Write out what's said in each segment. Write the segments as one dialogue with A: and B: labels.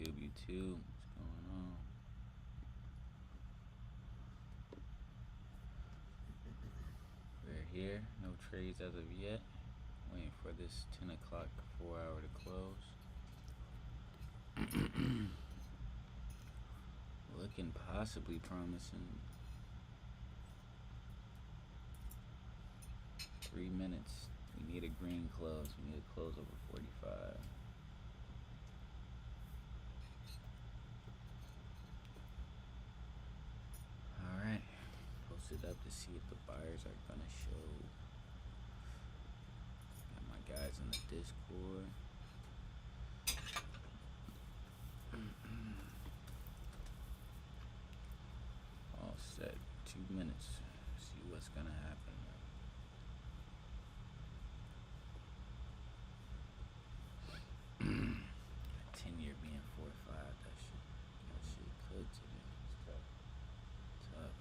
A: YouTube, what's going on? We're here, no trades as of yet. Waiting for this 10 o'clock 4 hour to close. Looking possibly promising. 3 minutes. We need a green close. We need a close over 45. Alright. Post it up to see if the buyers are gonna show. Got my guys in the Discord. All set. 2 minutes. See what's gonna happen. 10-year being 4 or 5. That shit cooked today. It's tough.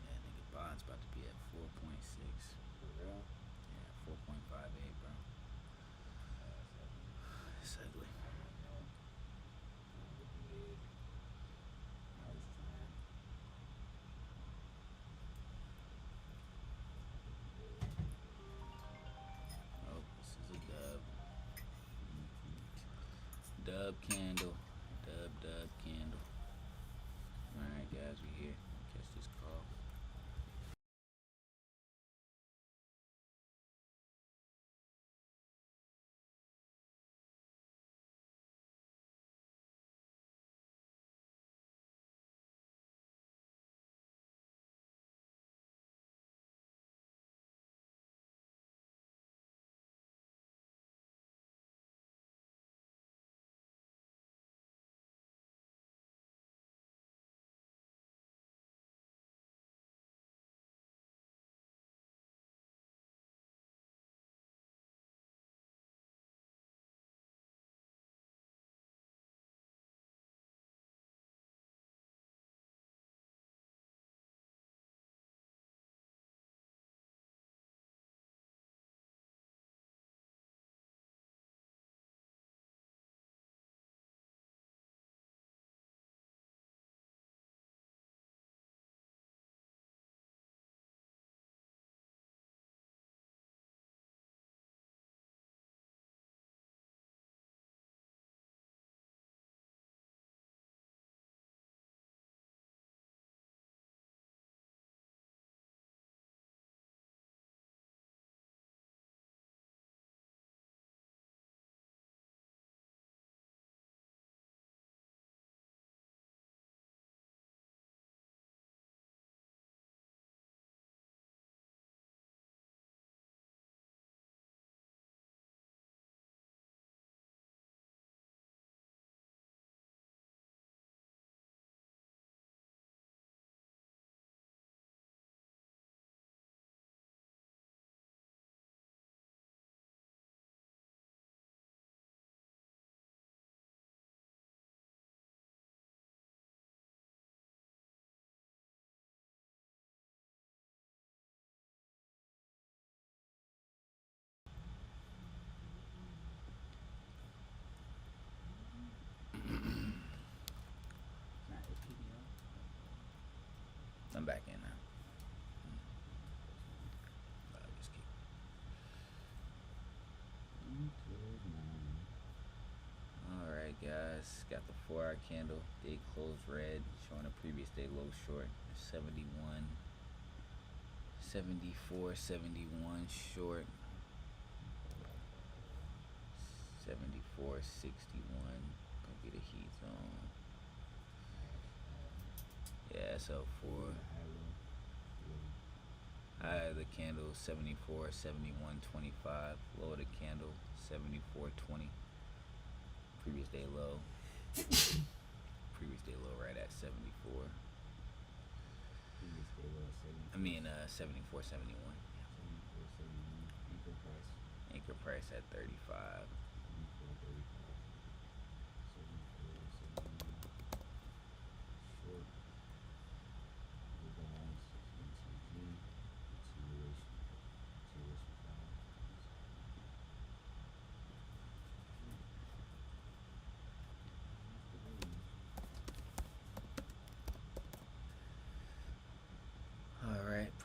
A: Yeah, nigga, bond's about to be at 4.6.
B: For real?
A: Yeah, 4.58, bro. It's ugly. Oh, this is a dub. Dub candle. Dub candle. Alright, guys, we here. Catch this call. I'm back in now. Just keep. Alright, guys. Got the 4 hour candle. Day close red. Showing a previous day low short. 71. 74, 71 short. 74, 61. Gonna be the heat zone. Yeah, so for high of the candle 74, 71, 25. Low of the candle 74, 20. Previous day low. Previous day low right at 74.
B: Previous day low 70.
A: I mean 74, 71.
B: 74, 71. Anchor price.
A: Anchor price at 35.
B: 34, 35. 74, 71. Short.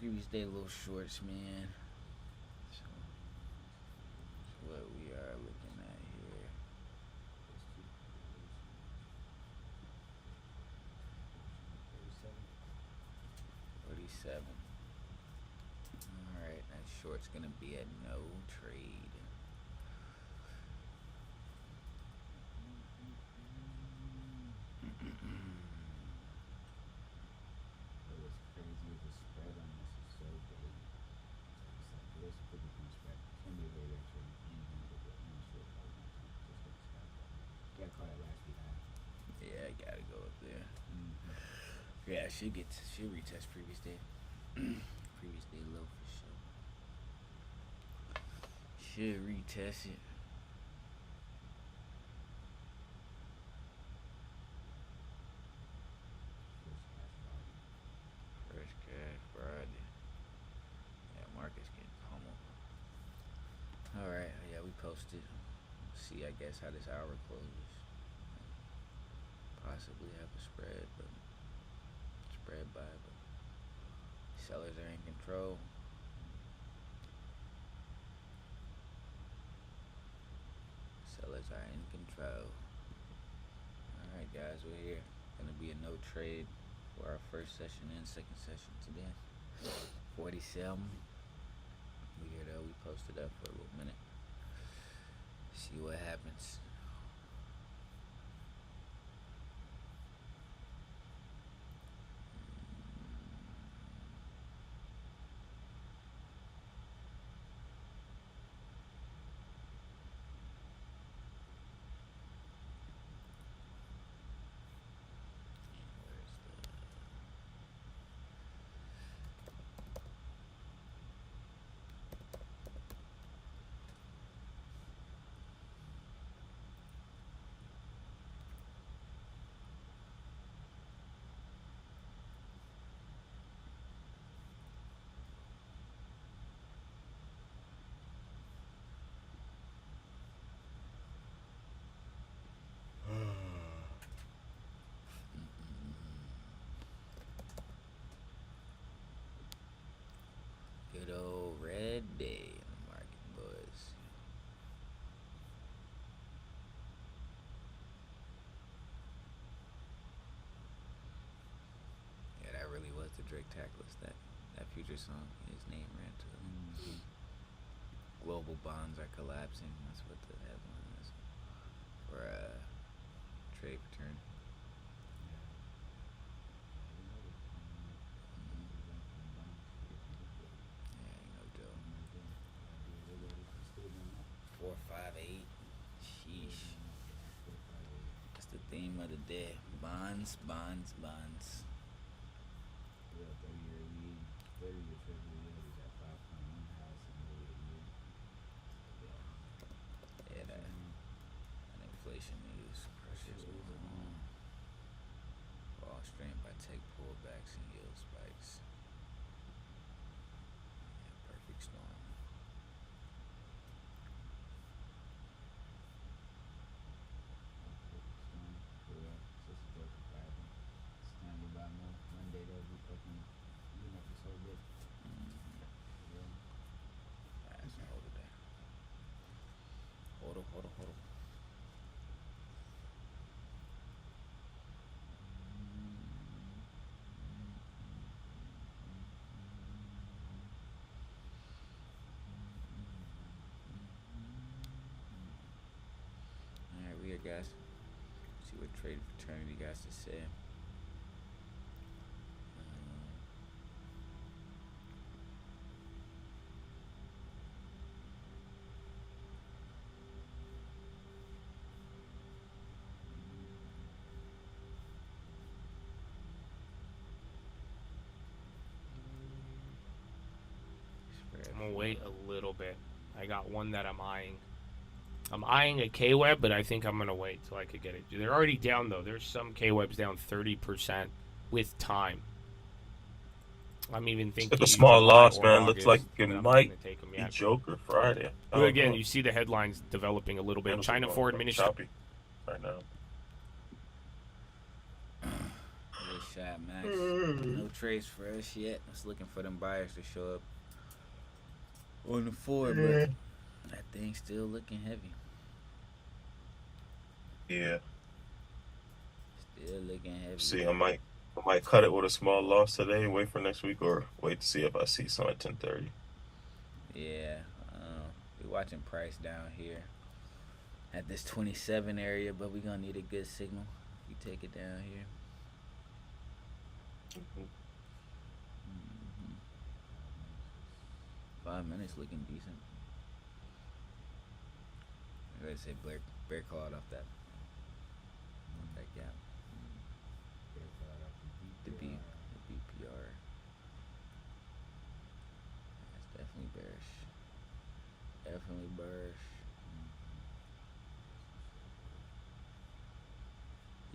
A: previous day little shorts, man. So what we are looking at here.
B: Plus 2.
A: 37. Alright, that short's gonna be at no trade.
B: But what's crazy is the spread on this is so big. It's like this 50-point spread. It's gonna be a way to trade anything with it. I'm sure it's probably not just get the spread. Got caught at last week high.
A: Yeah, I gotta go up there.
B: Mm-hmm.
A: Yeah, should retest previous day. Previous day low for sure. Should retest it.
B: First cash value.
A: First cash Friday. Yeah, market's getting pummeled. Alright, yeah, we posted. See, I guess, how this hour closes. Possibly have a spread, but spread buy, but sellers are in control. Sellers are in control. Alright guys, we're here. Gonna be a no trade for our first session and second session today. 47. We here though, we posted up for a little minute. See what happens. Good old red day in the market, boys. Yeah, that really was the Drake Tackless. That future song, his name ran to it.
B: Mm-hmm.
A: Global bonds are collapsing. That's what the headline is for trade return. Yeah, you know Joe. 458. Sheesh. That's the theme of the day. Bonds, bonds, bonds.
B: Yeah, 30-year lead, 30-year treasury yield is at 5.1 house in the year.
A: Yeah, that inflation news pressures on. Fall strength by tech pullbacks and yield spikes. Yeah, perfect storm.
B: Monday they'll be fucking eating up this whole bit. Yeah.
A: Alright, so hold it there. Hold up. Alright, we here, guys. See what trade fraternity guys to say.
C: I'm gonna wait a little bit. I got one that I'm eyeing. I'm eyeing a K-Web, but I think I'm gonna wait till I could get it. They're already down though. There's some K-Webs down 30% with time. I'm even thinking
D: Took a small loss, man. Looks like it might
C: be
D: be Joker Friday.
C: But again, you see the headlines developing a little bit. China Forward Ministry.
D: Choppy right now.
A: Yeah, shot, Max. No trades for us yet. Just looking for them buyers to show up on the 4, but that thing's still looking heavy.
D: Yeah.
A: Still looking heavy.
D: See, I might cut it with a small loss today. Wait for next week, or wait to see if I see some at 10:30.
A: Yeah, we're watching price down here at this 27 area, but we're gonna need a good signal. We take it down here.
D: Mhm.
A: 5 minutes looking decent. I gotta say, Bear called off that gap. The BPR. That's definitely bearish. Definitely bearish.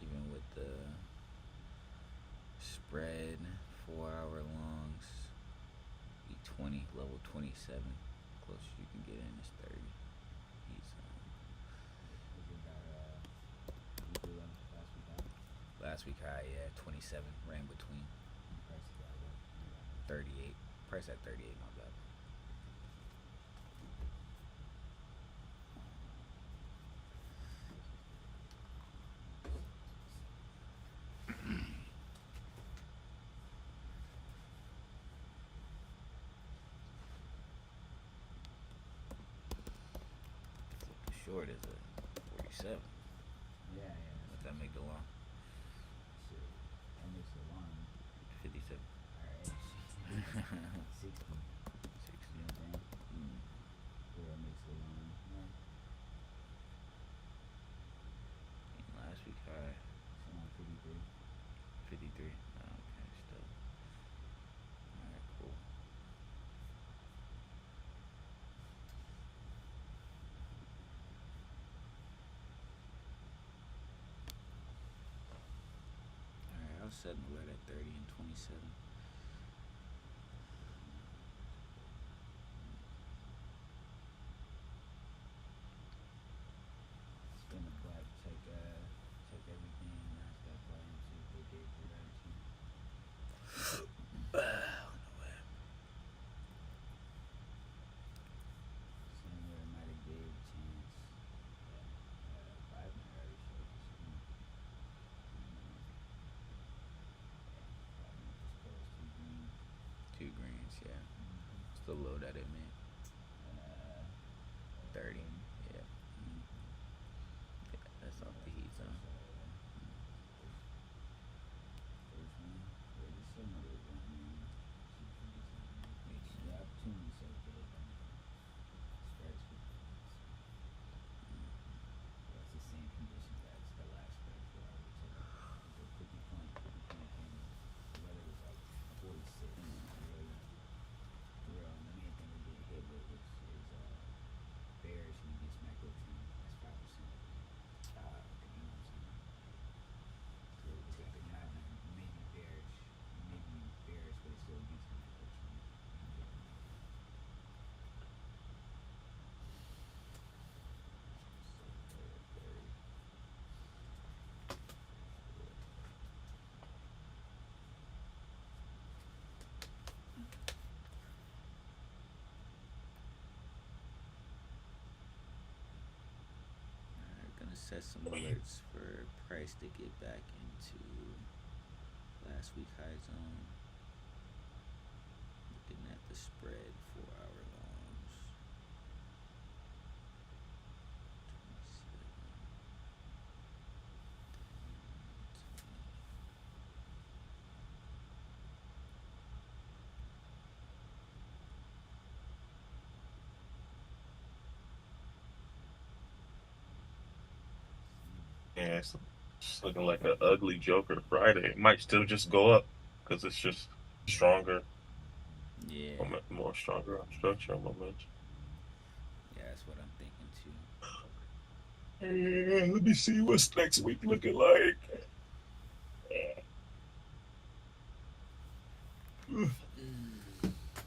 A: Even with the spread, 4-hour longs, E20 level 27, closest you can get in is 30. He's last week high, yeah, 27, ran between 38. Price at 38, my bad. Short is a 47.
B: Yeah.
A: Let that make the long.
B: Shit. That makes it long.
A: 57.
B: Alright. 60.
A: 60.
B: You know what I'm saying? Yeah, that makes it long. Yeah.
A: Last week high,
B: It's on 53.
A: 53. Oh, okay, still. Alright, cool. Alright, I was setting alert at 30 and 27.
B: Spin the block, check everything, match that volume, see if they gave you that too. Somewhere it might have gave a chance. Yeah. 5 minute already showed this one. Yeah. 5 minutes just closed 2 green.
A: 2 greens, yeah. It's the low that it made. 30. Yeah. Yeah, that's off the heat zone.
B: First one. Yeah, there's some other one, man. The opportunity's so good, man. Spreads with it's the same conditions as the last spread for I would say. The 50 point candle. The weather was like 46. Real. And the main thing we're getting hit with is bearish and against macro trend. That's 5%. You know what I'm saying? So it's like a not maybe bearish, but it's still against the macro trend.
A: Alright, gonna set some alerts for price to get back into last week high zone. Looking at the spread, 4-hour longs. 27.
D: Yeah, it's looking like an ugly Joker Friday. It might still just go up because it's just stronger,
A: Yeah,
D: more stronger on structure and momentum.
A: yeah, that's what I'm thinking too.
D: Let me see what's next week looking like.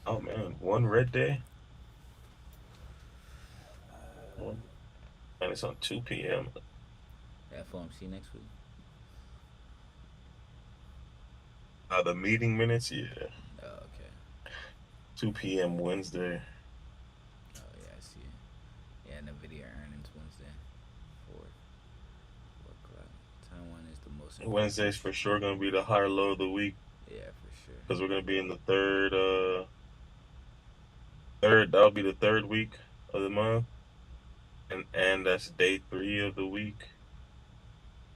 D: Oh man, one red day. And it's on 2 p.m.
A: FOMC next week.
D: The meeting minutes, yeah.
A: Oh, okay.
D: 2 p.m. Wednesday.
A: Oh, yeah, I see it. Yeah, NVIDIA earnings Wednesday. 4 o'clock. Taiwan is the most important.
D: Wednesday's for sure gonna be the higher low of the week
A: Yeah, for sure.
D: because we're gonna be in the third. That'll be the third week of the month, and that's day 3 of the week.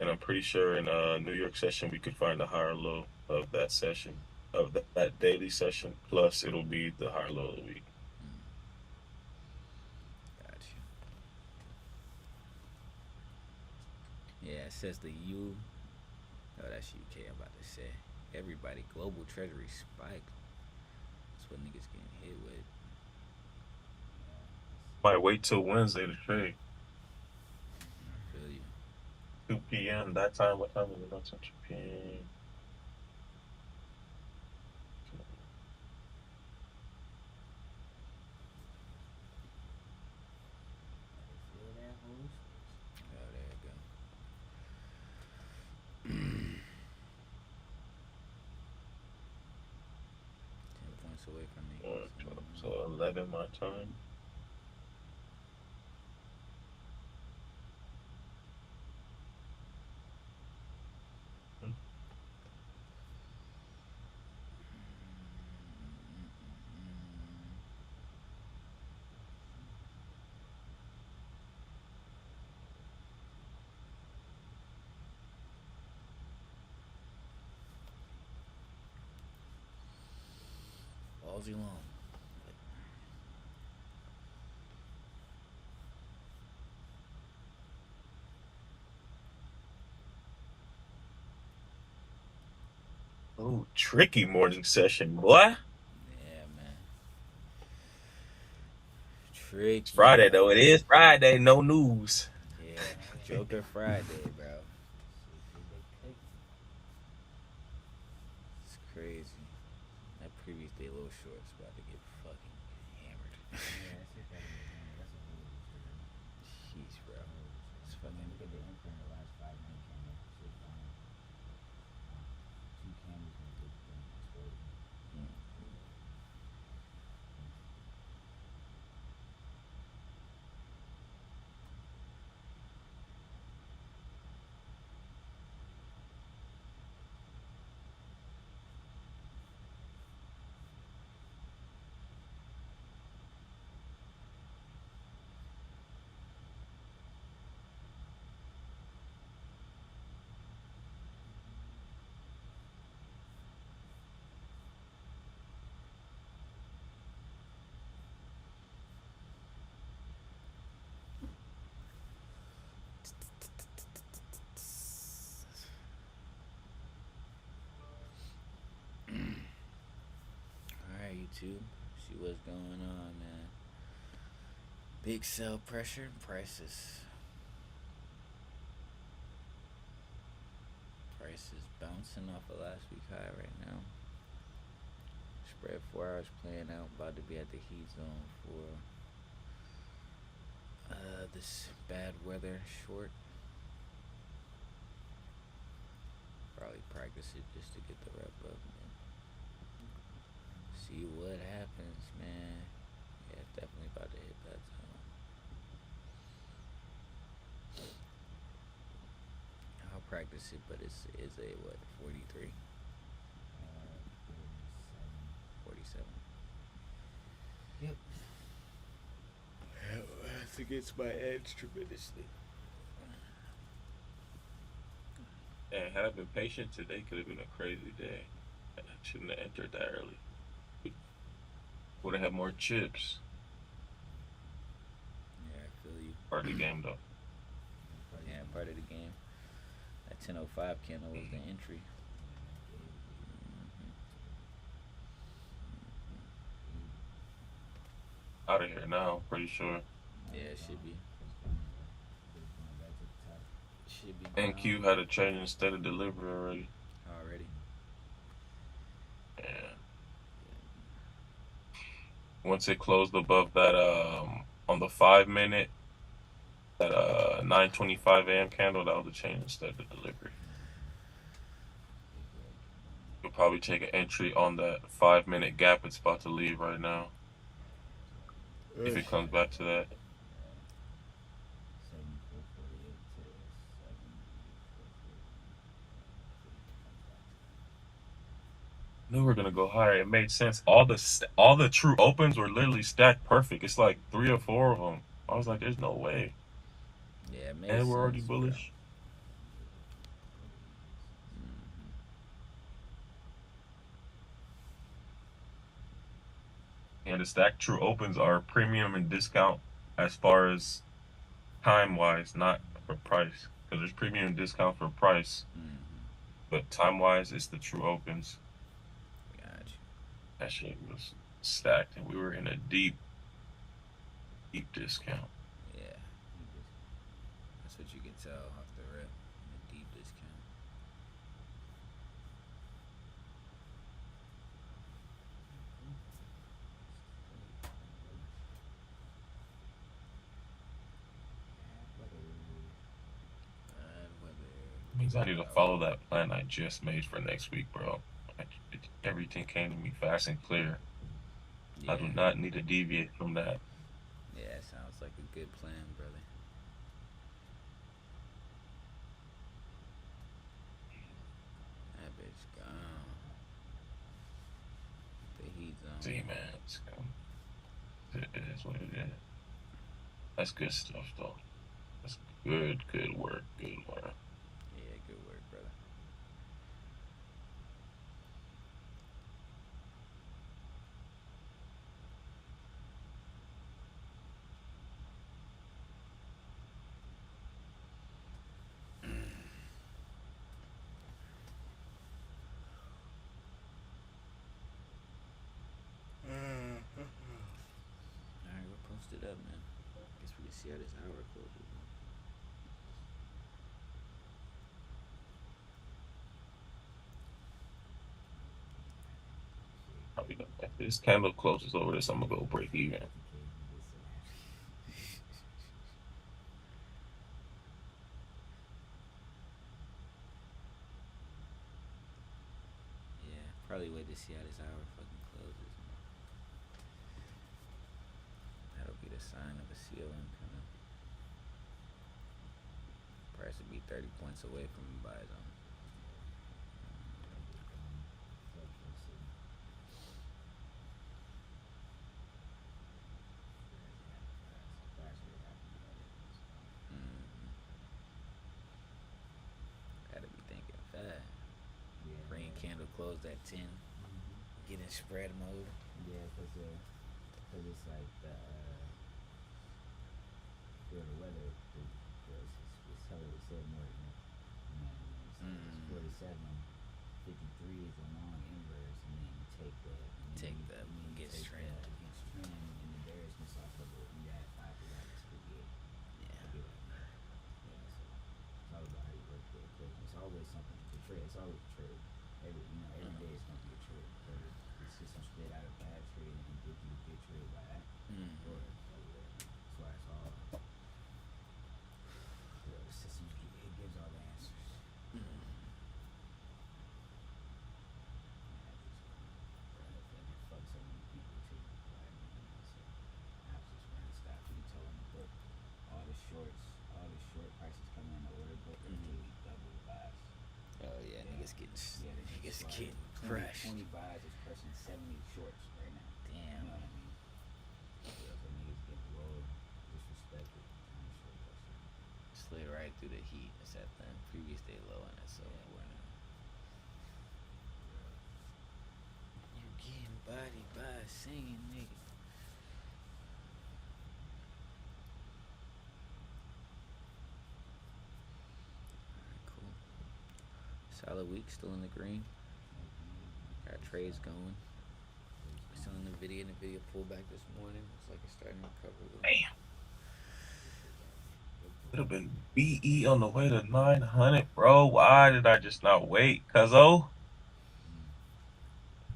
D: And I'm pretty sure in New York session we could find the higher low of that session of that daily session. Plus, it'll be the higher low of the week.
A: Gotcha. Yeah, it says the U. Oh, that's UK. I'm about to say. Everybody, global treasury spiked. That's what niggas getting hit with.
D: Might wait till Wednesday to trade.
A: I feel you.
D: 2 p.m. That time. What time is it? Not 2 p.m.
B: Feel that whole
A: Oh, there you go. 10 points away from me.
D: So 11 my time.
A: Ballsy long.
D: Oh, tricky morning session, boy.
A: Yeah, man. Tricky.
D: It's Friday though. It is Friday. No news.
A: Yeah, Joker Friday, bro. It's crazy. That previous day low short's about to get fucking hammered.
B: Yeah, that's it. That's a whole trigger.
A: Jeez, bro. It's
B: Look
A: fucking.
B: at the imprint of the last 5 minute candle. Shit fine. 2 candles gonna get them exposed.
A: Alright, YouTube. See what's going on, man. Big sell pressure, prices. Prices bouncing off of last week high right now. Spread 4 hours playing out. About to be at the heat zone for this bad weather short. Probably practice it just to get the rep up. Man. See what happens, man. Yeah, it's definitely about to hit that zone. I'll practice it, but it's a what, 43, 47. Yep. That's against my edge tremendously.
D: And had I been patient, today could have been a crazy day. I shouldn't have entered that early. Would have had more chips.
A: Yeah, I feel you.
D: Part of the game though.
A: Yeah, part of the game. That 10:05 candle was the entry.
D: Out of here now, pretty sure.
A: Yeah, it should be. Should be.
D: NQ had a change instead of delivery already.
A: Already.
D: Yeah. Once it closed above that on the 5 minute, that 9:25 a.m. candle, that was a change instead of delivery. You'll probably take an entry on that 5 minute gap it's about to leave right now. If it comes back to that.
B: 74.48 to 74.40.
D: Knew we were gonna go higher. It made sense. All the true opens were literally stacked perfect. It's like 3 or 4 of them. I was like, there's no way.
A: Yeah, it makes
D: And we're already
A: sense, bro.
D: bullish. And the stacked true opens are premium and discount as far as time wise, not for price. Because there's premium and discount for price,
A: Mm-hmm.
D: but time wise, it's the true opens.
A: Got you.
D: That shit was stacked, and we were in a deep discount.
A: Yeah, that's what you can tell off the rip. A deep discount. Bad weather.
D: Means I need to follow that plan I just made for next week, bro. Everything came to me fast and clear.
A: Yeah.
D: I do not need to deviate from that.
A: Yeah, sounds like a good plan, brother. That bitch gone. The heat zone.
D: See, man, it is what it is. That's good stuff, though. That's good work, good work.
A: Yeah, good work, brother. Alright, we're posted up, man. Guess we can see how this hour closes.
D: If this candle closes over this, I'm gonna go break even.
A: Yeah, probably wait to see how this hour fucking closes. That'll be the sign of a ceiling coming. Price would be 30 points away from the buy zone. Gotta be thinking fast. Green candle closed at 10. Get in spread mode.
B: Yeah, because it's like the weather. It's hella it said more than that. It's 47. 53 is a long inverse, and then you take that.
A: Take that, get strand.
B: Against trend and the bearishness off of it. You got 5 to 58.
A: Yeah.
B: I'll be like that. Yeah, so it's all about how you work the equation. It's always something to trade. It's always a trade. Every day it's gonna be a trade. Whether the system spit out a bad trade and give you a good trade by that, or that's why it's all the systems it gives all the answers. Fuck so many people too. Like, I was just trying to stop you telling the book all the short prices coming in the order book are nearly double the buys.
A: Oh yeah, niggas getting
B: Yeah, they
A: niggas
B: just
A: getting
B: 20
A: crushed.
B: 20 buys is crushing 70 shorts right now. You
A: Damn.
B: know what I mean? Yeah, so niggas getting rolled, disrespected, trying to short that shit.
A: Slid right through the heat. It's at the previous day low, and it's so we're now. You're getting bodied by a singing nigga. Alright, cool. Solid week, still in the green. Got trades going. Still in the video. The video pulled back this morning. Looks like it's starting to recover a little.
D: Damn. Could have been BE on the way to 900, bro. Why did I just not wait? Cuzzo?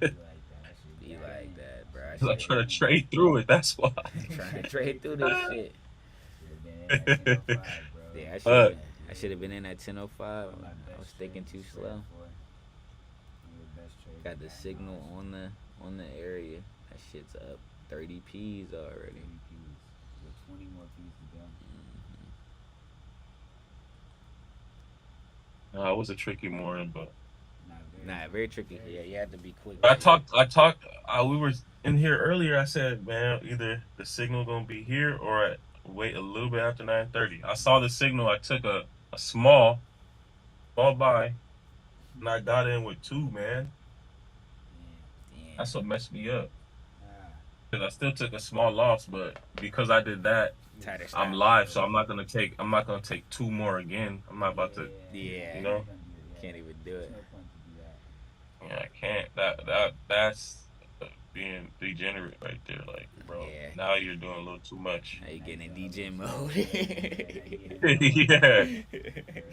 B: Be like that. That shit
A: Be
B: got
A: like
B: in.
A: that, bro.
D: Cause I'm trying to trade through it. That's why.
A: Trying to trade through this shit.
B: Should've been in at 10:05, bro.
A: Yeah,
D: Fuck.
A: I should have been in at 10:05.
B: My
A: I was
B: best
A: thinking
B: trade
A: too
B: was
A: slow.
B: spread, boy. One of the best
A: Got the signal on the area. That shit's up 30 P's already.
B: 30 P's. With 20 more P's to go.
D: It was a tricky morning, but
A: Very tricky. Yeah, you had to be quick.
D: I talked. We were in here earlier. I said, man, either the signal gonna be here or wait a little bit after 9:30. I saw the signal. I took a small buy, and I got in with 2, man.
A: Damn.
D: That's what messed me up.
B: Ah,
D: Cause I still took a small loss, but because I did that,
A: Tighter
D: I'm
A: stop.
D: live, so I'm not gonna take 2 more again. I'm not about to.
A: Yeah.
D: You know?
A: Can't even do
B: There's
A: it.
B: no point to do that.
D: Yeah, I can't. That's being degenerate right there. Like, bro,
A: Yeah.
D: now you're doing a little too much.
A: Now you getting in DJ mode.
D: Yeah.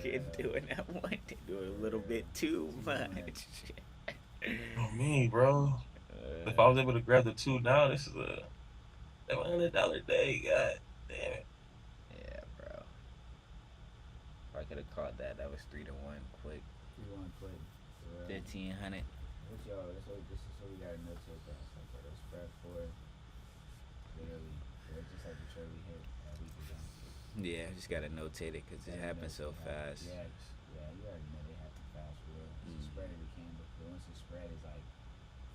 A: You're doing that one. Doing a little bit too much.
D: Oh, me, bro. If I was able to grab the 2 now, this is a $700 day. God damn it.
A: Yeah, bro. If I could have caught that, that was 3-1 quick.
B: 3-1 quick.
A: 1500.
B: This is what we gotta notate that. It's like the spread for literally, it's just like the trade we hit a week ago.
A: Yeah, just gotta notate it because it happened so fast.
B: Yeah, you already know they happen fast for real. It's a spread every candle. But once the spread is like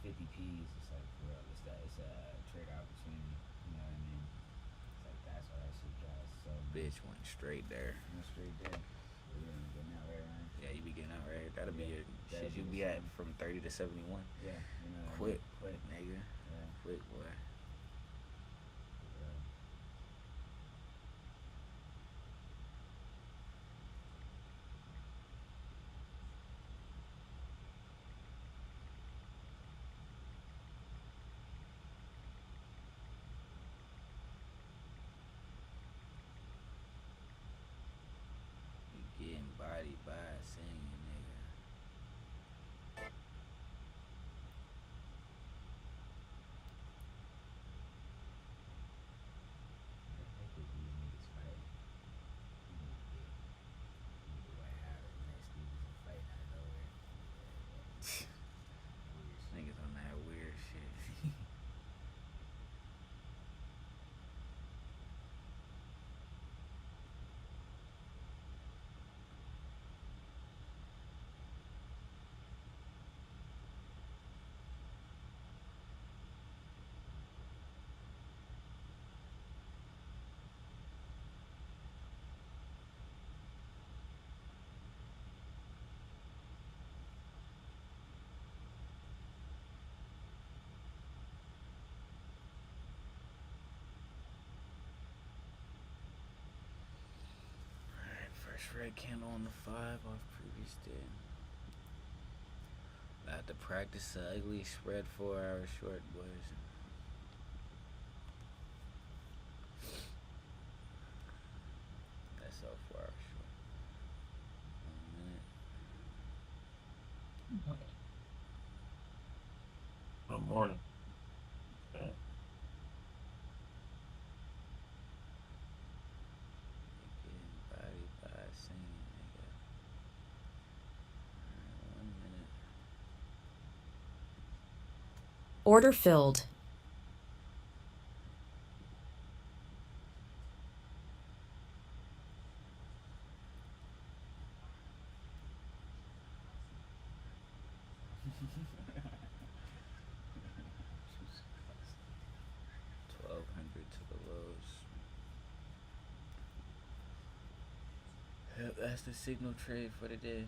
B: 50 P's, it's like for real. It's a trade opportunity. You know what I mean? It's like that's why that shit drives so.
A: Bitch went straight there.
B: Went straight there. You're getting out right, Ryan.
A: Yeah, you be getting out right. That'll be your
B: that'll
A: shit. You
B: be
A: be
B: the
A: at
B: same.
A: from 30 to 71.
B: Yeah, you know what
A: Quick,
B: I mean? Quick.
A: nigga.
B: Yeah.
A: Quick, boy.
B: Yeah.
A: You getting bodied by a singing nigga. Niggas on that weird shit. Alright, first red candle on the 5 off previous day. I had to practice the ugly spread 4 hour short, boys. That's all 4 hours short. 1 minute.
D: Good morning. Yeah.
A: Getting bodied by a singing nigga. Alright, 1 minute.
E: Order filled.
A: $1,200 to the lows. Yep, that's the signal trade for the day.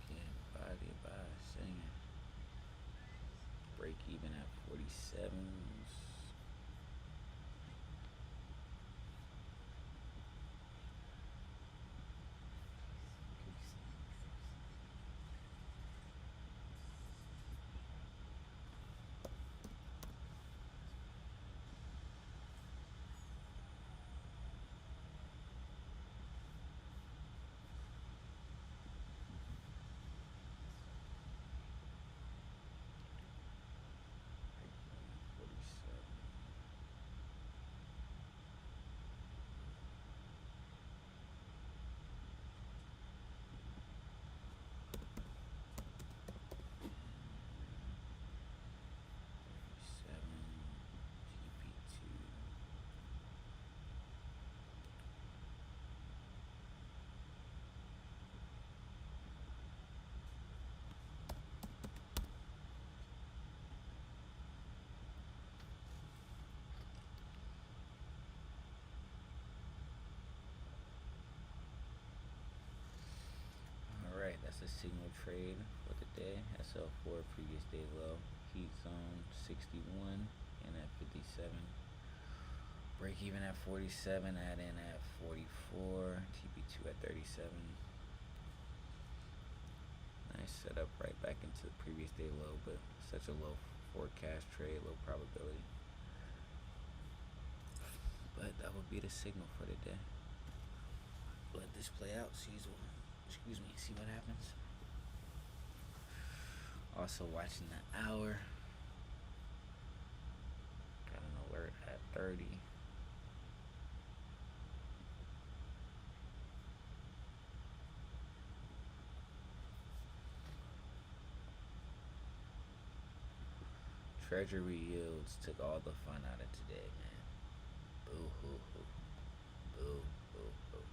A: Getting bodied by a singer. Break even at 47s. signal trade for the day. SL4 previous day low. Heat zone 61 and at 57. Break even at 47. Add in at 44. TP2 at 37. Nice setup right back into the previous day low, but such a low forecast trade, low probability. But that would be the signal for the day. Let this play out. See what happens. Also watching the hour. Got an alert at 30. Treasury yields took all the fun out of today, man. Boo hoo hoo. Boo hoo hoo.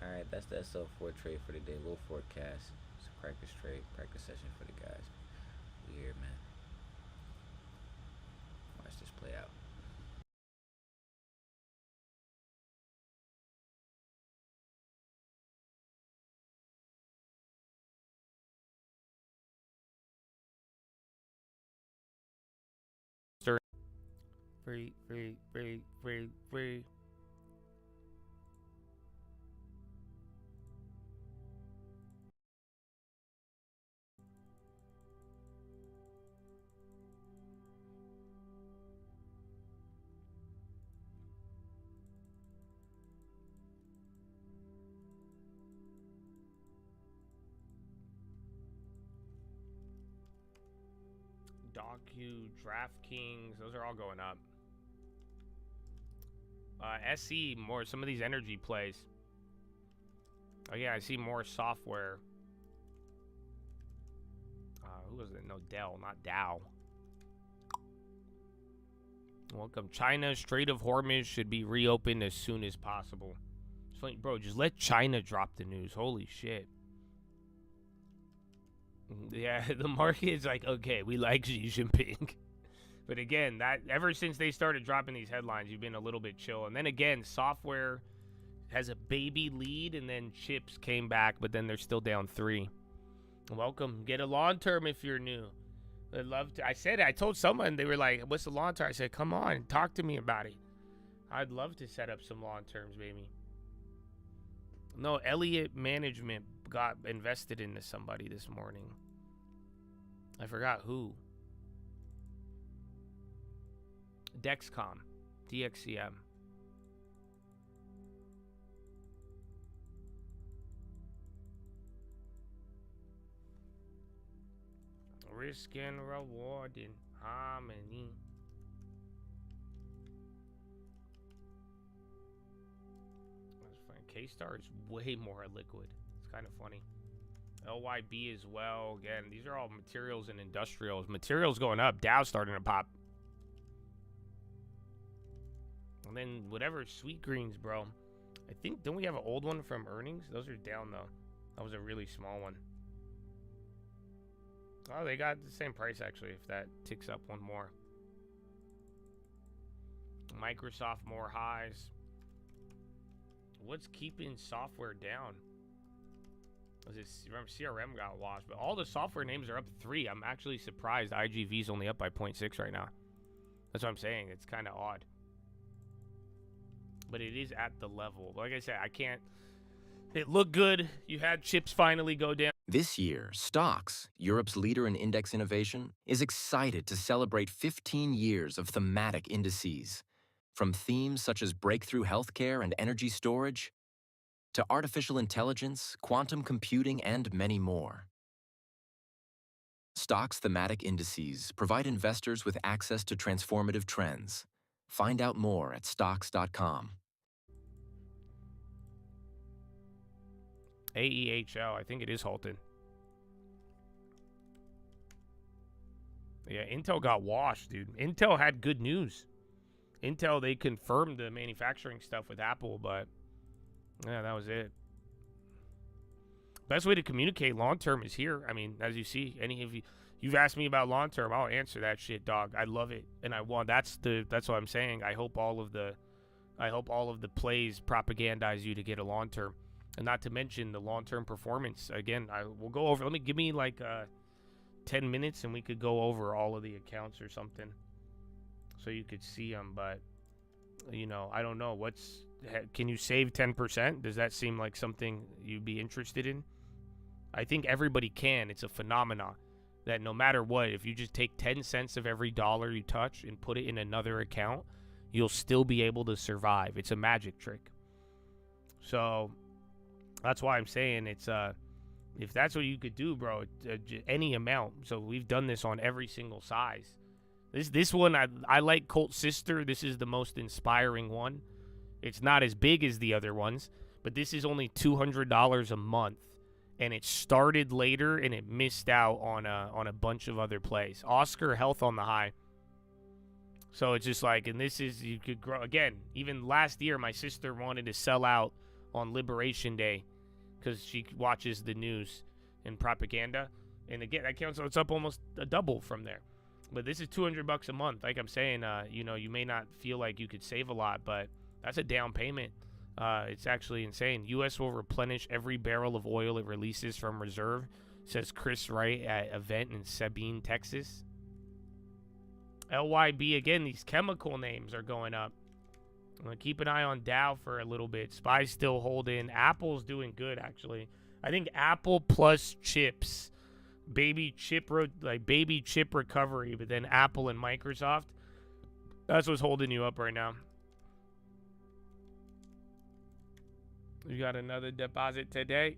A: Alright, that's the SL4 trade for the day. Low forecast. It's a practice trade, practice session for the guys. Weird, man. Watch this play out.
C: Free. Docu, DraftKings, those are all going up. SE, more some of these energy plays. Oh yeah, I see more software. Who was it? No, Dell, not Dow. Welcome. China, Strait of Hormuz should be reopened as soon as possible. It's like, bro, just let China drop the news. Holy shit. Yeah, the market is like, okay, we like Xi Jinping. But again, that ever since they started dropping these headlines, you've been a little bit chill. And then again, software has a baby lead, and then chips came back, but then they're still down 3. Welcome. Get a long term if you're new. I'd love to. I told someone, they were like, what's the long term? I said, come on, talk to me about it. I'd love to set up some long terms, baby. No, Elliott Management got invested into somebody this morning. I forgot who. Dexcom, DXCM. Risk and reward in harmony. That's fine. K-Star is way more liquid. It's kind of funny. LYB as well. Again, these are all materials and industrials. Materials going up. Dow's starting to pop. And then whatever Sweet Greens, bro. I think, don't we have an old one from earnings? Those are down, though. That was a really small one. Oh, they got the same price, actually, if that ticks up one more. Microsoft, more highs. What's keeping software down? Was it, remember, CRM got lost, but all the software names are up 3. I'm actually surprised IGV's only up by 0.6 right now. That's what I'm saying. It's kind of odd. But it is at the level. Like I said, I can't. It looked good. You had chips finally go down.
F: This year, Stocks, Europe's leader in index innovation, is excited to celebrate 15 years of thematic indices. From themes such as breakthrough healthcare and energy storage, to artificial intelligence, quantum computing, and many more. Stocks thematic indices provide investors with access to transformative trends. Find out more at stocks.com.
C: AEHL, I think it is halted. Yeah, Intel got washed, dude. Intel had good news. Intel, they confirmed the manufacturing stuff with Apple, but yeah, that was it. Best way to communicate long term is here. I mean, as you see, any of you've asked me about long term, I'll answer that shit, dog. I love it, and I want. That's what I'm saying. I hope all of the plays propagandize you to get a long term. And not to mention the long-term performance. Again, I will go over. Give me like 10 minutes and we could go over all of the accounts or something so you could see them. But, you know, I don't know. Can you save 10%? Does that seem like something you'd be interested in? I think everybody can. It's a phenomenon that no matter what, if you just take 10 cents of every dollar you touch and put it in another account, you'll still be able to survive. It's a magic trick. So that's why I'm saying it's if that's what you could do, bro, any amount. So we've done this on every single size. This one, I like Colt Sister. This is the most inspiring one. It's not as big as the other ones, but this is only $200 a month, and it started later and it missed out on a bunch of other plays. Oscar Health on the high. So it's just like, and this is, you could grow again. Even last year, my sister wanted to sell out on Liberation Day because she watches the news and propaganda, and again, that counts. So it's up almost a double from there. But this is $200 a month. Like I'm saying, you know, you may not feel like you could save a lot, but that's a down payment. It's actually insane. U.S. will replenish every barrel of oil it releases from reserve, says Chris Wright at event in Sabine, Texas. LYB, again, these chemical names are going up. I'm going to keep an eye on Dow for a little bit. SPY's still holding. Apple's doing good, actually. I think Apple plus chips, baby chip recovery, but then Apple and Microsoft, that's what's holding you up right now. You got another deposit today?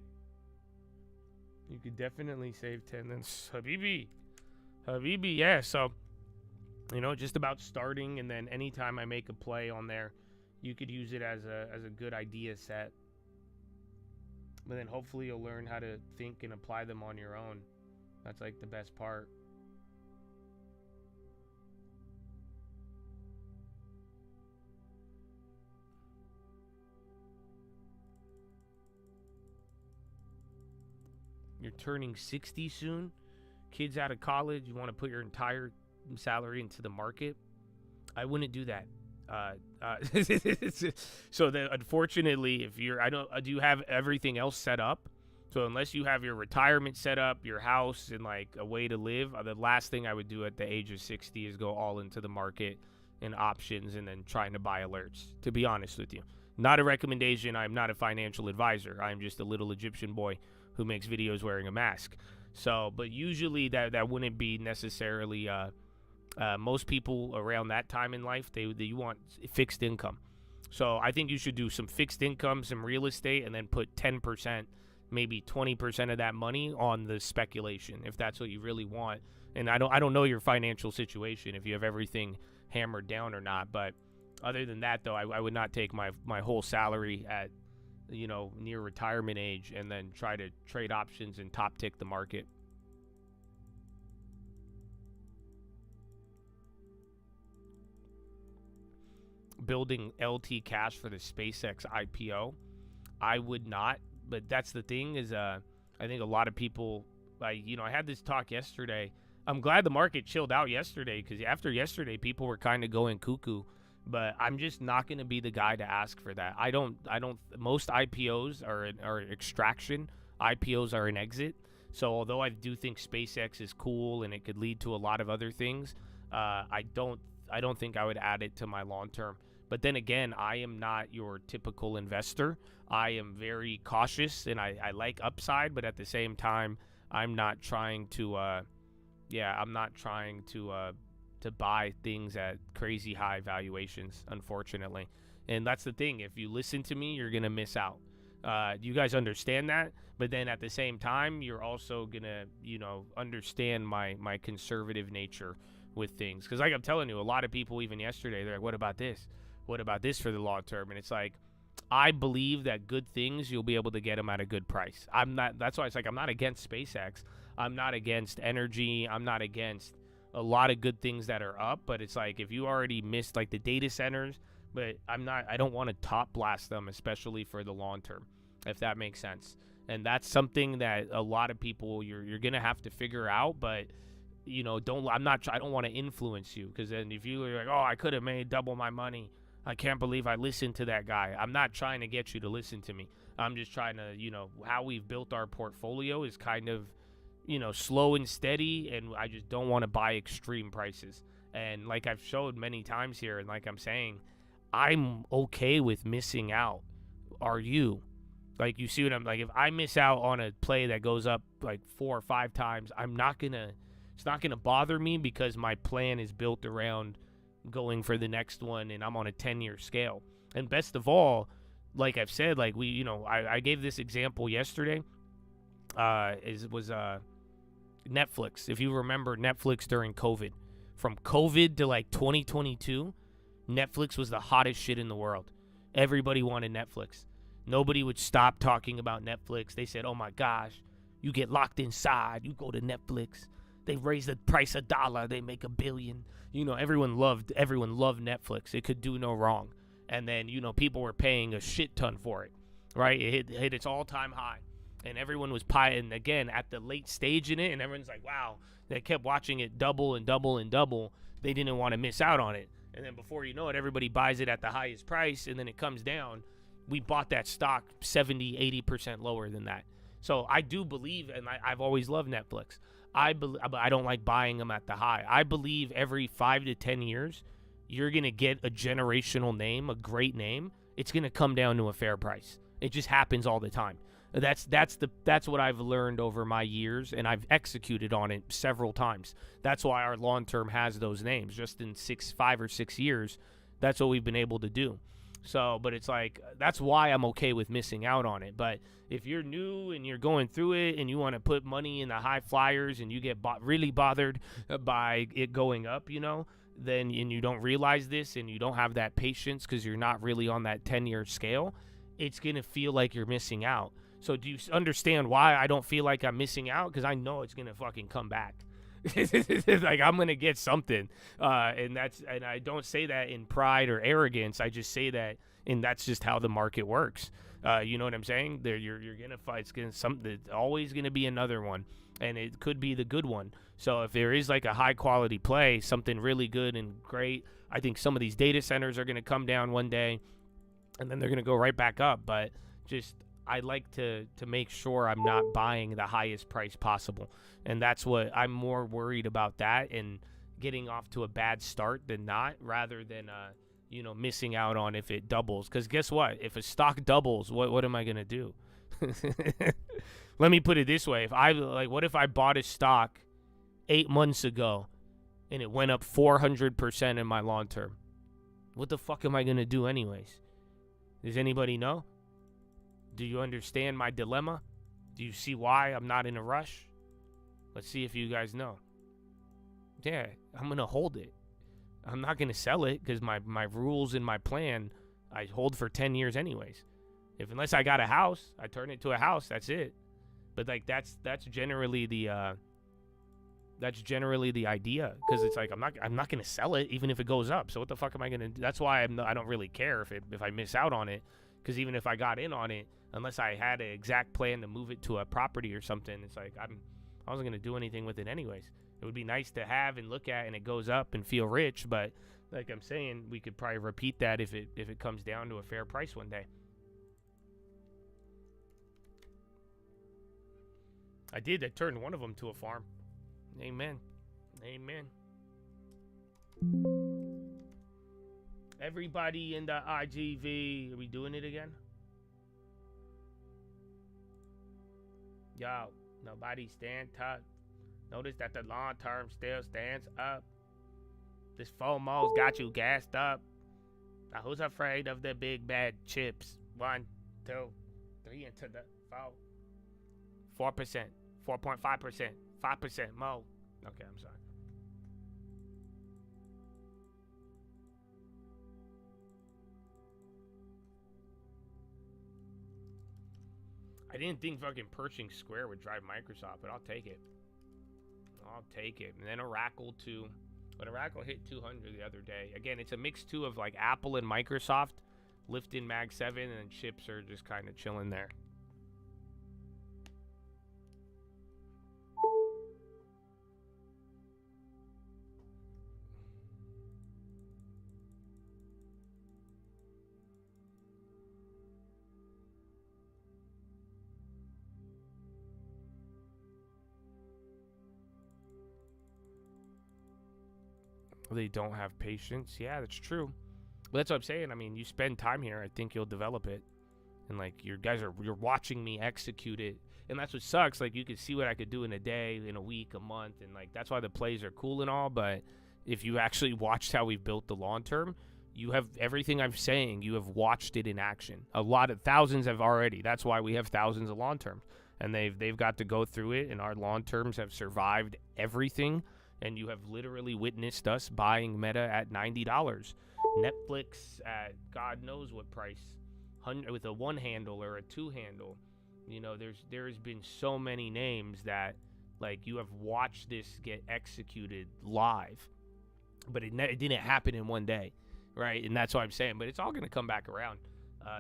C: You could definitely save 10. Then Habibi, yeah. So, you know, just about starting, and then anytime I make a play on there, you could use it as a good idea set. But then hopefully you'll learn how to think and apply them on your own. That's like the best part. You're turning 60 soon. Kids out of college, you want to put your entire salary into the market. I wouldn't do that. So that, unfortunately, if you're, do you have everything else set up? So unless you have your retirement set up, your house, and like a way to live, the last thing I would do at the age of 60 is go all into the market and options and then trying to buy alerts, to be honest with you. Not a recommendation. I'm not a financial advisor. I'm just a little Egyptian boy who makes videos wearing a mask. So, but usually that wouldn't be necessarily, most people around that time in life, they want fixed income. So I think you should do some fixed income, some real estate, and then put 10%, maybe 20% of that money on the speculation, if that's what you really want. And I don't know your financial situation, if you have everything hammered down or not. But other than that, though, I would not take my whole salary at, you know, near retirement age and then try to trade options and top tick the market. Building LT cash for the SpaceX IPO, I would not. But that's the thing is, I think a lot of people, I had this talk yesterday. I'm glad the market chilled out yesterday, because after yesterday, people were kind of going cuckoo. But I'm just not going to be the guy to ask for that. I don't. Most IPOs are extraction. IPOs are an exit. So although I do think SpaceX is cool and it could lead to a lot of other things, I don't think I would add it to my long term. But then again, I am not your typical investor. I am very cautious, and I like upside, but at the same time, I'm not trying to to buy things at crazy high valuations, unfortunately. And that's the thing. If you listen to me, you're going to miss out. You guys understand that, but then at the same time, you're also going to, understand my conservative nature with things. Because like I'm telling you, a lot of people, even yesterday, they're like, what about this? What about this for the long term? And it's like, I believe that good things, you'll be able to get them at a good price. That's why it's like, I'm not against SpaceX. I'm not against energy. I'm not against a lot of good things that are up, but it's like, if you already missed like the data centers, but I don't want to top blast them, especially for the long term, if that makes sense. And that's something that a lot of people, you're going to have to figure out, but I don't want to influence you, because then if you're like, oh, I could have made double my money, I can't believe I listened to that guy. I'm not trying to get you to listen to me. I'm just trying to, how we've built our portfolio is kind of, slow and steady, and I just don't want to buy extreme prices. And like I've showed many times here, and like I'm saying, I'm okay with missing out. Are you? Like, you see what I'm like? If I miss out on a play that goes up like 4 or 5 times, it's not gonna bother me because my plan is built around going for the next one, and I'm on a 10-year scale. And best of all, like I've said, like I gave this example yesterday. Was Netflix. If you remember Netflix during COVID, from COVID to like 2022, Netflix was the hottest shit in the world. Everybody wanted Netflix. Nobody would stop talking about Netflix. They said, oh my gosh, you get locked inside, you go to Netflix. They raise the price $1, they make $1 billion. Everyone loved Netflix. It could do no wrong. And then, people were paying a shit ton for it, right? It hit its all-time high. And everyone was and again, at the late stage in it, and everyone's like, wow, they kept watching it double and double and double. They didn't want to miss out on it. And then before you know it, everybody buys it at the highest price, and then it comes down. We bought that stock 70, 80% lower than that. So I do believe, and I've always loved Netflix. I don't like buying them at the high. I believe every 5 to 10 years, you're going to get a generational name, a great name. It's going to come down to a fair price. It just happens all the time. That's what I've learned over my years, and I've executed on it several times. That's why our long term has those names. Just in 5 or 6 years, that's what we've been able to do. So, but it's like, that's why I'm okay with missing out on it. But if you're new and you're going through it and you want to put money in the high flyers and you get really bothered by it going up, then, and you don't realize this and you don't have that patience because you're not really on that 10-year scale, it's going to feel like you're missing out. So do you understand why I don't feel like I'm missing out? Because I know it's going to fucking come back. Like, I'm going to get something. And I don't say that in pride or arrogance. I just say that, and that's just how the market works. You know what I'm saying? You're going to fight. There's always going to be another one, and it could be the good one. So if there is like a high quality play, something really good and great, I think some of these data centers are going to come down one day, and then they're going to go right back up. But just, I like to make sure I'm not buying the highest price possible. And that's what I'm more worried about, that and getting off to a bad start than not, rather than, missing out on if it doubles. Because guess what? If a stock doubles, what am I going to do? Let me put it this way. What if I bought a stock 8 months ago and it went up 400% in my long term? What the fuck am I going to do anyways? Does anybody know? Do you understand my dilemma? Do you see why I'm not in a rush? Let's see if you guys know. Yeah, I'm going to hold it. I'm not going to sell it because my rules and my plan, I hold for 10 years anyways. Unless I got a house, I turn it to a house, that's it. But like that's generally the idea, because it's like I'm not going to sell it even if it goes up. So what the fuck am I going to do? That's why I don't really care if I miss out on it. Because even if I got in on it, unless I had an exact plan to move it to a property or something, it's like I wasn't going to do anything with it anyways. It would be nice to have and look at, and it goes up and feel rich. But like I'm saying, we could probably repeat that if it comes down to a fair price one day. I turned one of them to a farm. Amen. Amen. Everybody in the IGV, are we doing it again? Yo, nobody stand up. Notice that the long term still stands up. This FOMO's got you gassed up. Now who's afraid of the big bad chips? 1, 2, 3 into the 4. 4%, 4.5%, 5% more. Okay, I'm sorry. I didn't think fucking Pershing Square would drive Microsoft, but I'll take it. I'll take it. And then Oracle too. But Oracle hit 200 the other day. Again, it's a mix too of like Apple and Microsoft lifting Mag 7, and chips are just kind of chilling there. They don't have patience. Yeah, that's true. But that's what I'm saying. I mean, you spend time here, I think you'll develop it. And like you're watching me execute it. And that's what sucks. Like you can see what I could do in a day, in a week, a month, and like that's why the plays are cool and all, but if you actually watched how we've built the long term, you have everything I'm saying, you have watched it in action. A lot of thousands have already. That's why we have thousands of long terms. And they've got to go through it, and our long terms have survived everything. And you have literally witnessed us buying Meta at $90, Netflix at God knows what price, with a one handle or a two handle. You know, there's been so many names that like you have watched this get executed live, but it didn't happen in one day, right? And that's what I'm saying. But it's all gonna come back around.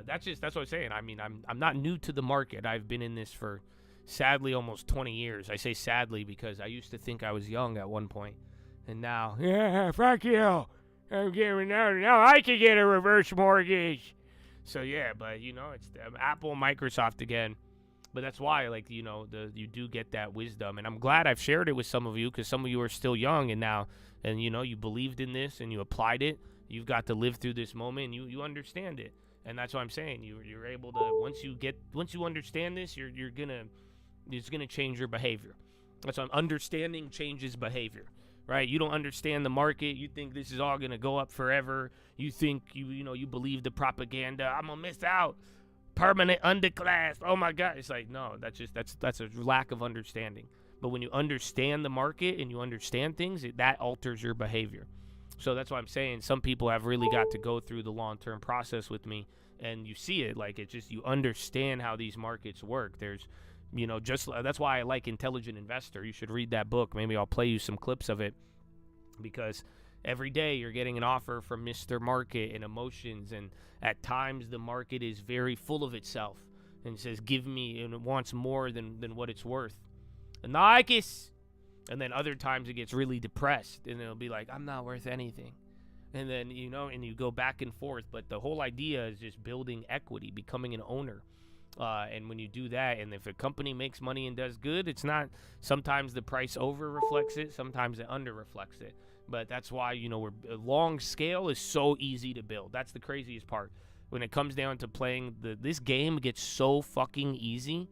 C: That's what I'm saying. I mean, I'm not new to the market. I've been in this for sadly almost 20 years. I say sadly because I used to think I was young at one point, and now, yeah, fuck you. I'm getting now I can get a reverse mortgage. So yeah, but you know, it's Apple, Microsoft again. But that's why, like, you know, you do get that wisdom, and I'm glad I've shared it with some of you because some of you are still young, and you know, you believed in this and you applied it. You've got to live through this moment, and you understand it, and that's what I'm saying. You're able to once you understand this, it's gonna change your behavior. That's what understanding changes behavior. Right? You don't understand the market. You think this is all going to go up forever. You think, you believe the propaganda. I'm going to miss out. Permanent underclass. Oh, my God. It's like, no, that's a lack of understanding. But when you understand the market and you understand things, that alters your behavior. So that's why I'm saying some people have really got to go through the long-term process with me. And you see it. Like, it's just you understand how these markets work. There's that's why I like Intelligent Investor. You should read that book. Maybe I'll play you some clips of it, because every day you're getting an offer from Mr. Market and emotions, and at times the market is very full of itself and says, give me, and it wants more than what it's worth. And and then other times it gets really depressed, and it'll be like, I'm not worth anything. And then, and you go back and forth. But the whole idea is just building equity, becoming an owner. And when you do that, and if a company makes money and does good, it's not, sometimes the price over reflects it, sometimes it under reflects it. But that's why, long scale is so easy to build. That's the craziest part. When it comes down to playing, this game gets so fucking easy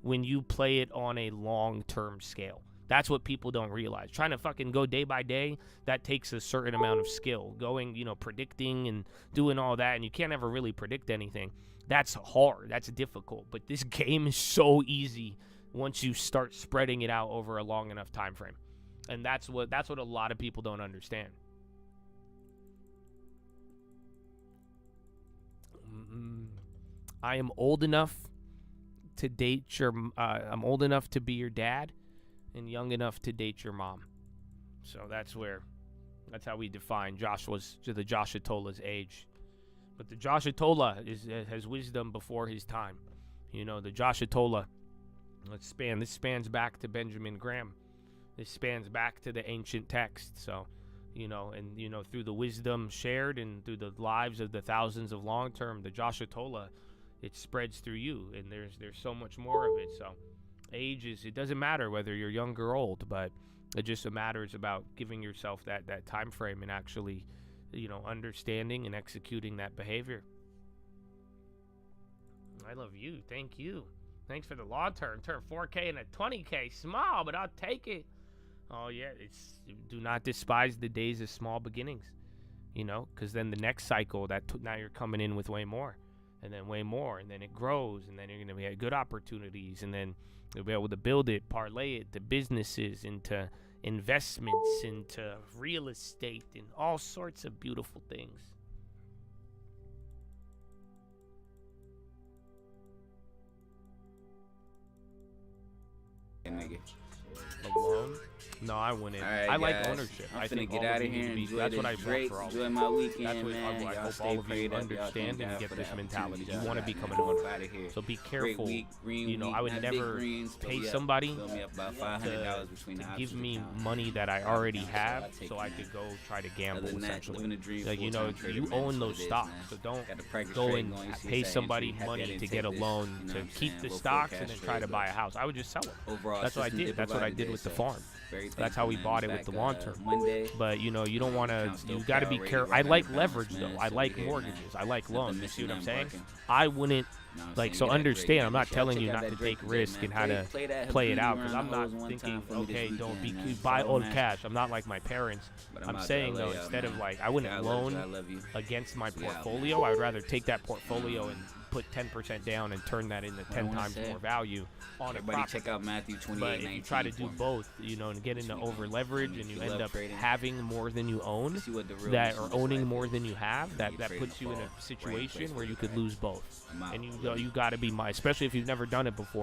C: when you play it on a long-term scale. That's what people don't realize. Trying to fucking go day by day, that takes a certain amount of skill. Going, predicting and doing all that, and you can't ever really predict anything. That's hard. That's difficult. But this game is so easy once you start spreading it out over a long enough time frame. And that's what a lot of people don't understand. I am old enough to date I'm old enough to be your dad, and young enough to date your mom. So that's how we define the Josh Atola's age. But the Josh Atola has wisdom before his time. The Josh Atola, this spans back to Benjamin Graham. This spans back to the ancient text. So, through the wisdom shared and through the lives of the thousands of long-term, the Josh Atola, it spreads through you, and there's so much more of it. So age it doesn't matter whether you're young or old, but it just matters about giving yourself that time frame and actually understanding and executing that behavior. I love you. Thank you. Thanks for the long term. Turn 4K and a 20K. Small, but I'll take it. Oh, yeah. Do not despise the days of small beginnings, because then the next cycle, now you're coming in with way more, and then way more, and then it grows, and then you're going to be good opportunities, and then you'll be able to build it, parlay it to businesses, into investments, into real estate, and all sorts of beautiful things.
A: Nigga.
C: Alone? No, I wouldn't.
A: Right,
C: I like
A: guys.
C: ownership.
A: I'm
C: I think
A: get
C: all
A: out
C: of
A: of
C: you
A: here
C: need to
A: and
C: be.
A: enjoy
C: That's what I
A: this
C: want
A: break.
C: for all of
A: Enjoy
C: you.
A: my weekend,
C: That's what
A: man.
C: I
A: Y'all
C: hope
A: stay
C: all of you
A: prayed up. Y'all
C: understand
A: thank
C: and
A: God
C: get
A: for
C: this
A: the
C: mentality.
A: opportunity.
C: You want to
A: Y'all
C: become
A: got
C: an
A: it.
C: owner.
A: Out of here.
C: So be
A: Great
C: careful.
A: week, green week,
C: I would
A: not
C: never
A: big greens,
C: pay
A: but
C: somebody
A: fill me up about $500 between the
C: to
A: options
C: give me
A: account.
C: money that I
A: Option
C: already
A: account,
C: have,
A: take
C: so I
A: it,
C: could
A: man.
C: go try to gamble.
A: Other than that,
C: Essentially,
A: living the dream,
C: like
A: full-time trader,
C: you
A: man,
C: own
A: that's
C: those
A: what it is,
C: stocks,
A: man.
C: so don't
A: Got to practice
C: go
A: trading,
C: and
A: going to
C: pay
A: CSA
C: somebody
A: entry. Happy I
C: money
A: didn't
C: to
A: take
C: get a
A: this,
C: loan
A: you know
C: to
A: what I'm
C: keep
A: saying?
C: the
A: Low
C: stocks and
A: forecast
C: then try to
A: trade,
C: buy a
A: but
C: house. I would just sell it.
A: overall,
C: That's what I
A: system
C: did. That's what I did with the
A: so
C: farm.
A: Very
C: That's how we
A: thankful,
C: bought
A: man.
C: it with the
A: Back,
C: long-term.
A: Monday.
C: But you know, you don't want to.
A: Account still
C: You got to
A: pay
C: be
A: already,
C: careful.
A: right
C: I
A: back
C: like
A: in balance,
C: leverage
A: man.
C: though.
A: So
C: I
A: we
C: like
A: here,
C: mortgages.
A: man.
C: I like
A: Nothing
C: loans. You
A: missing,
C: see what I'm
A: nothing
C: saying?
A: broken.
C: I wouldn't.
A: Know what I'm
C: Like,
A: saying?
C: so
A: Get that
C: understand,
A: Drake,
C: I'm
A: man.
C: not
A: Check
C: telling you
A: out
C: not
A: that
C: to
A: Drake
C: take
A: today,
C: risk
A: man.
C: and how to
A: play that
C: play it
A: Habibi
C: out, because
A: around
C: I'm
A: the
C: not
A: hoes one
C: thinking,
A: time for me this
C: okay, don't be
A: weekend, man.
C: buy
A: So,
C: all
A: man.
C: cash. I'm not like my parents.
A: But
C: I'm
A: out to
C: saying
A: LA
C: though,
A: out,
C: instead of
A: man.
C: like, I wouldn't
A: I
C: loan
A: love you.
C: against my
A: We out,
C: portfolio. I would rather take that portfolio and put 10% down and turn that into
A: I
C: 10
A: wanna
C: times
A: say,
C: more value on a
A: Everybody
C: property.
A: check out Matthew 28.
C: But if you try to do both, you know, and get into over leverage, and you end up having more than you own,
A: See what the real
C: that
A: mission
C: or
A: is
C: owning
A: like
C: more
A: is.
C: than you have, that
A: You
C: that
A: trade
C: puts
A: the
C: you in
A: ball,
C: a
A: right
C: situation
A: place
C: where
A: where
C: you
A: you
C: could
A: at.
C: lose both.
A: I'm out.
C: And
A: Love
C: you got to be my, especially if you've never done it before.